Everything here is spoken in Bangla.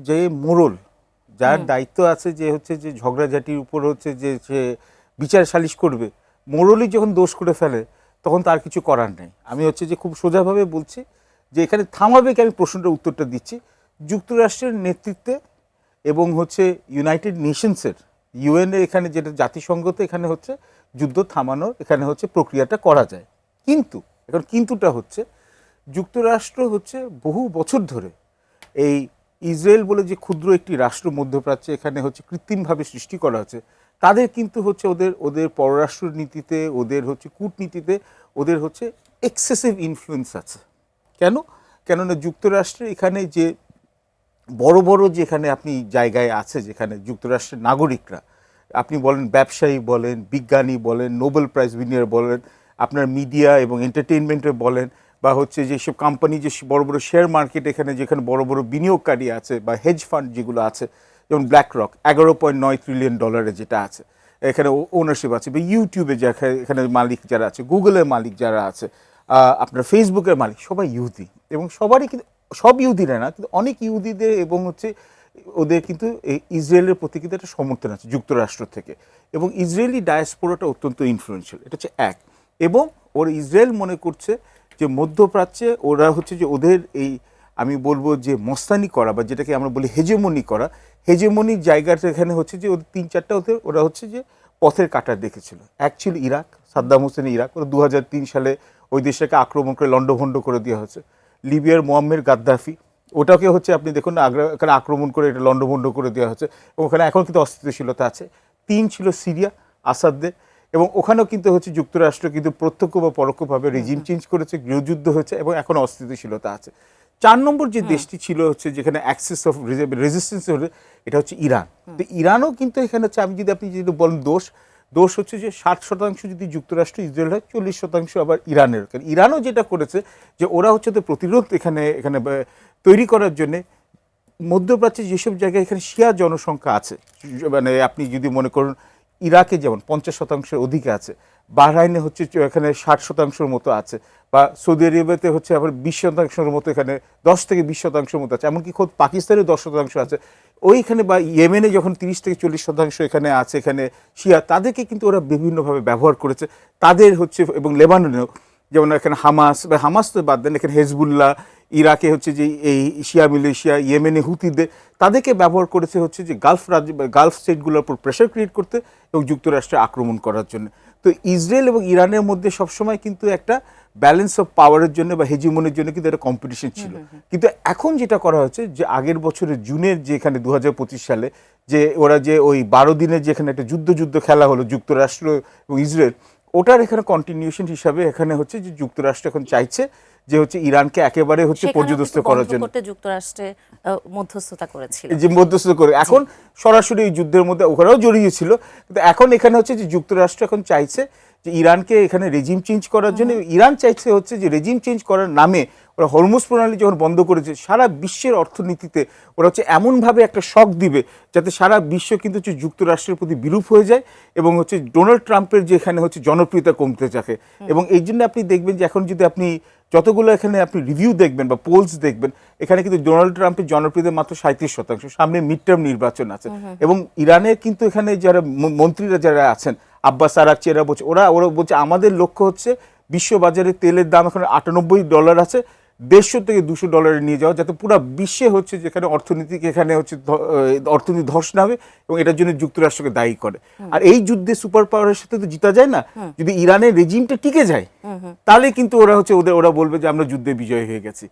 যে মোড়ল যার দায়িত্ব আছে যে হচ্ছে যে ঝগড়াঝাটির উপর হচ্ছে যে সে বিচার সালিশ করবে, মোড়লই যখন দোষ করে ফেলে তখন তার কিছু করার নেই। আমি হচ্ছে যে খুব সোজাভাবে বলছি যে এখানে থামাবে কি, আমি প্রশ্নটার উত্তরটা দিচ্ছি। যুক্তরাষ্ট্রের নেতৃত্বে এবং হচ্ছে ইউনাইটেড নেশনসের ইউএনএ এখানে যেটা জাতিসংঘতে এখানে হচ্ছে যুদ্ধ থামানোর এখানে হচ্ছে প্রক্রিয়াটা করা যায়। কিন্তু এখন কিন্তুটা হচ্ছে যুক্তরাষ্ট্র হচ্ছে বহু বছর ধরে এই ইসরায়েল বলে যে ক্ষুদ্র একটি রাষ্ট্র মধ্যপ্রাচ্যে এখানে হচ্ছে কৃত্রিমভাবে সৃষ্টি করা হচ্ছে, তাদের কিন্তু হচ্ছে ওদের পররাষ্ট্র নীতিতে, ওদের হচ্ছে কূটনীতিতে ওদের হচ্ছে এক্সেসিভ ইনফ্লুয়েন্স আছে। কেননা যুক্তরাষ্ট্রের এখানে যে বড় বড় যেখানে আপনি জায়গায় আছে, যেখানে যুক্তরাষ্ট্রের নাগরিকরা, আপনি বলেন ব্যবসায়ী বলেন, বিজ্ঞানী বলেন, নোবেল প্রাইজ উইনার বলেন, আপনার মিডিয়া এবং এন্টারটেইনমেন্টে বলেন, বা হচ্ছে যেসব কোম্পানি যে বড় বড় শেয়ার মার্কেট এখানে যেখানে বড় বড় বিনিয়োগকারী আছে বা হেজ ফান্ড যেগুলো আছে, যেমন ব্ল্যাক রক 11.9 ট্রিলিয়ন ডলারে যেটা আছে, এখানে ওনারশিপ আছে, বা ইউটিউবে এখানে মালিক যারা আছে, গুগলের মালিক যারা আছে, আপনার ফেসবুকের মালিক, সবাই ইহুদি। এবং সবারই কিন্তু, সব ইহুদিরা না কিন্তু অনেক ইহুদিদের এবং হচ্ছে ওদের কিন্তু ইসরায়েলের প্রতি কিন্তু একটা সমর্থন আছে যুক্তরাষ্ট্র থেকে, এবং ইসরায়েলি ডায়াসপোরাটা অত্যন্ত ইনফ্লুয়েন্সিয়াল। এটা হচ্ছে এক। এবং ওর ইসরায়েল মনে করছে যে মধ্যপ্রাচ্যে ওরা হচ্ছে যে ওদের এই, আমি বলবো যে মস্তানি করা বা যেটাকে আমরা বলি হেজেমনি করা, হেজেমনির জায়গাটা এখানে হচ্ছে যে ওদের 3-4টা ওরা হচ্ছে যে পথের কাঁটা দেখেছিল। এক ছিল ইরাক, সাদ্দাম হোসেনের ইরাক, ওরা 2003 সালে ওই দেশটাকে আক্রমণ করে লণ্ডভণ্ড করে দেওয়া হয়েছে। লিবিয়ার মোয়াম্মের গাদ্দাফি, ওটাকে হচ্ছে আপনি দেখুন না, এখানে আক্রমণ করে এটা লণ্ডভণ্ড করে দেওয়া হচ্ছে এবং ওখানে এখন কিন্তু অস্থিতিশীলতা আছে। 3 ছিল সিরিয়া, আসাদদের, এবং ওখানেও কিন্তু হচ্ছে যুক্তরাষ্ট্র কিন্তু প্রত্যক্ষ বা পরোক্ষভাবে রেজিম চেঞ্জ করেছে, গৃহযুদ্ধ হয়েছে এবং এখন অস্থিতিশীলতা আছে। 4 নম্বর যে দেশটি ছিল হচ্ছে যেখানে অ্যাক্সেস অফ রেজিস্ট্যান্স হলে, এটা হচ্ছে ইরান। তো ইরানও কিন্তু এখানে হচ্ছে, আপনি যদি বলেন দোষ হচ্ছে যে 60% যদি যুক্তরাষ্ট্র ইসরায়েল হয়, 40% আবার ইরানের। কারণ ইরানও যেটা করেছে যে ওরা হচ্ছে তো প্রতিরোধ এখানে তৈরি করার জন্যে মধ্যপ্রাচ্যে যেসব জায়গায় এখানে শিয়া জনসংখ্যা আছে, মানে আপনি যদি মনে করুন ইরাকে যেমন 50% অধিকে আছে, বাহরাইনে হচ্ছে এখানে 60% মতো আছে, বা সৌদি আরবেতে হচ্ছে আবার 20% মতো, এখানে 10-20% মতো আছে, এমনকি খোদ পাকিস্তানে 10% আছে ওইখানে, বা ইয়েমেনে যখন 30-40% এখানে আছে এখানে শিয়া, তাদেরকে কিন্তু ওরা বিভিন্নভাবে ব্যবহার করেছে তাদের হচ্ছে। এবং লেবাননেও যেমন এখানে হামাস তো বাদ দেন, এখানে হেজবুল্লাহ, ইরাকে হচ্ছে যে এই শিয়া মিলিশিয়া, ইয়েমেনে হুতিদের, তাদেরকে ব্যবহার করেছে হচ্ছে যে গালফ স্টেটগুলোর উপর প্রেশার ক্রিয়েট করতে এবং যুক্তরাষ্ট্রে আক্রমণ করার জন্য। তো ইসরায়েল এবং ইরানের মধ্যে সবসময় কিন্তু একটা ব্যালেন্স অফ পাওয়ারের জন্য বা হেজিমনের জন্য কিন্তু একটা কম্পিটিশন ছিল। কিন্তু এখন যেটা করা হচ্ছে যে আগের বছরের জুনের যে এখানে 2025 সালে যে ওরা যে ওই 12 দিনের যেখানে একটা যুদ্ধ খেলা হলো যুক্তরাষ্ট্র এবং ইসরায়েল, ওটার এখানে কন্টিনিউশন হিসাবে এখানে হচ্ছে যে যুক্তরাষ্ট্র এখন চাইছে যে হচ্ছে ইরানকে একেবারে হচ্ছে পর্যদস্ত করার জন্য যুক্তরাষ্ট্রে মধ্যস্থতা করেছিল, যে মধ্যস্থতা করে এখন সরাসরি এই যুদ্ধের মধ্যে ওখানেও জড়িয়েছিল। কিন্তু এখন এখানে হচ্ছে যে যুক্তরাষ্ট্র এখন চাইছে যে ইরানকে এখানে রেজিম চেঞ্জ করার জন্য। ইরান চাইছে হচ্ছে যে রেজিম চেঞ্জ করার নামে ওরা হরমুজ প্রণালী যখন বন্ধ করেছে, সারা বিশ্বের অর্থনীতিতে ওরা হচ্ছে এমনভাবে একটা শক দিবে যাতে সারা বিশ্ব কিন্তু হচ্ছে যুক্তরাষ্ট্রের প্রতি বিরূপ হয়ে যায় এবং হচ্ছে ডোনাল্ড ট্রাম্পের যে এখানে হচ্ছে জনপ্রিয়তা কমতে থাকে। এবং এই জন্য আপনি দেখবেন যে এখন যদি আপনি যতগুলো এখানে আপনি রিভিউ দেখবেন বা পোলস দেখবেন, এখানে কিন্তু ডোনাল্ড ট্রাম্পের জনপ্রিয়তা মাত্র 37%। সামনে মিড টার্ম নির্বাচন আছে এবং ইরানের কিন্তু এখানে যারা মন্ত্রীরা যারা আছেন, আব্বাস আরাকচি, এরা বলছে ওরা বলছে আমাদের লক্ষ্য হচ্ছে বিশ্ববাজারে তেলের দাম এখন $98 আছে, $150-200 নিয়ে যাওয়া, যাতে পুরো বিশ্বে হচ্ছে যেখানে এখানে হচ্ছে অর্থনীতি ধস না হবে এবং এটার জন্য যুক্তরাষ্ট্রকে দায়ী করে। আর এই যুদ্ধে সুপার পাওয়ারের সাথে তো জিতা যায় না, যদি ইরানের রেজিমটা টিকে যায় তাহলে কিন্তু ওরা বলবে যে আমরা যুদ্ধে বিজয় হয়ে গেছি।